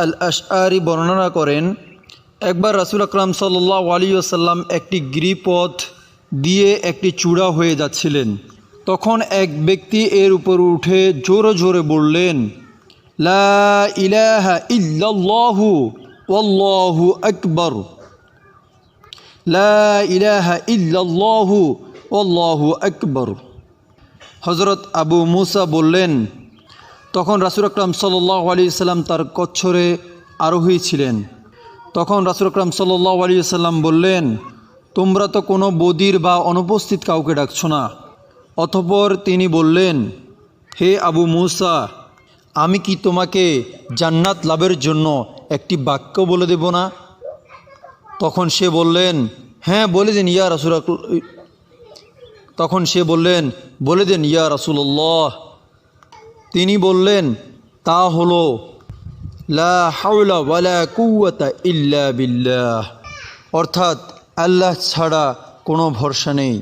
আল আশআরি বর্ণনা করেন, একবার রাসূল আকরাম সাল্লাল্লাহু আলাইহি ওয়াসাল্লাম একটি গিরিপথ দিয়ে একটি চূড়া হয়ে যাচ্ছিলেন। তখন এক ব্যক্তি এর উপর উঠে জোরে জোরে বললেন, লা ইলাহা ইল্লাল্লাহু ওয়াল্লাহু আকবার, লা ইলাহা ইল্লাল্লাহু ওয়াল্লাহু আকবার। হযরত আবু মুসা বললেন, তখন রাসূল আকরাম সাল্লাল্লাহু আলাইহি ওয়াসাল্লাম তার কচ্ছরে আরোহী ছিলেন। তখন রাসূল আকরাম সাল্লাল্লাহু আলাইহি ওয়াসাল্লাম বললেন, তোমরা তো কোনো বদির বা অনুপস্থিত কাউকে ডাকছো না। অতঃপর তিনি বললেন, হে আবু মুসা, আমি কি তোমাকে জান্নাত লাভের জন্য একটি বাক্য বলে দেব না? তখন সে বললেন, হ্যাঁ বলে দিন ইয়া রাসূলুল্লাহ। তিনি বললেন, তা হলো লা হাওলা ওয়ালা কুওয়াতা ইল্লা বিল্লাহ, অর্থাৎ আল্লাহ ছাড়া কোনো ভরসা নেই,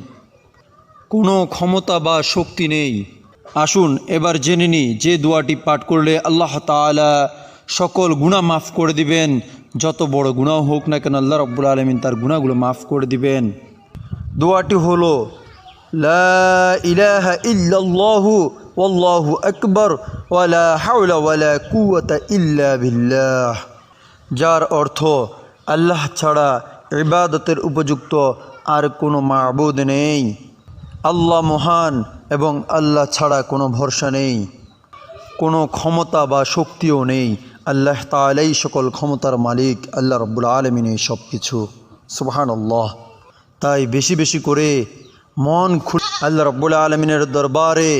কোনো ক্ষমতা বা শক্তি নেই। আসুন এবার জেনে নিই যে দোয়াটি পাঠ করলে আল্লাহ তাআলা সকল গুনাহ মাফ করে দিবেন। যত বড় গুনাহ হোক না কেন আল্লাহ রাব্বুল আলামিন তার গুনাহগুলো মাফ করে দিবেন। দোয়াটি হলো লা ইলাহা ইল্লাল্লাহু ওয়াল্লাহু আকবার ওয়ালা হাওলা ওয়ালা কুওয়াতা ইল্লা বিল্লাহ, যার অর্থ আল্লাহ ছাড়া ইবাদতের উপযুক্ত আর কোনো মাবুদ নেই, আল্লাহ মহান এবং আল্লাহ ছাড়া কোনো ভরসা নেই, কোনো ক্ষমতা বা শক্তিও নেই। আল্লাহ তাআলাই সকল ক্ষমতার মালিক, আল্লাহ রাব্বুল আলামিনই সব কিছু। সুবহানাল্লাহ। তাই বেশি বেশি করে মন খুলে আল্লাহ রাব্বুল আলামিনের দরবারে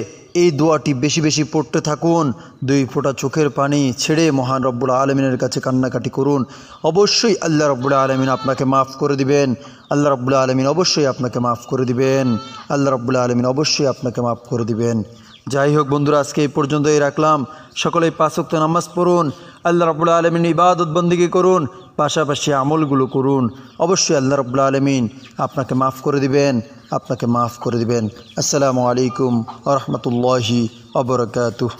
এই দোয়াটি বেশি বেশি পড়তে থাকুন। 2 ফোঁটা চোখের পানি ছেড়ে মহান রব্বুল আলামিনের কাছে কান্নাকাটি করুন। অবশ্যই আল্লাহ রাব্বুল আলামিন আপনাকে মাফ করে দিবেন। আল্লাহ রাব্বুল আলামিন অবশ্যই আপনাকে মাফ করে দিবেন। আল্লাহ রাব্বুল আলামিন অবশ্যই আপনাকে মাফ করে দিবেন। যাই হোক বন্ধুরা, আজকে এই পর্যন্তই রাখলাম। সকলেই 5 ওয়াক্ত নামাজ পড়ুন, আল্লাহ রাব্বুল আলামিন ইবাদত বন্দেগী করুন, পাশাপাশি আমলগুলো করুন। অবশ্যই আল্লাহ রাব্বুল আলামিন আপনাকে মাফ করে দিবেন, আপনাকে মাফ করে দিবেন। আসসালামু আলাইকুম ওয়া রাহমাতুল্লাহি ওয়া বারাকাতুহু।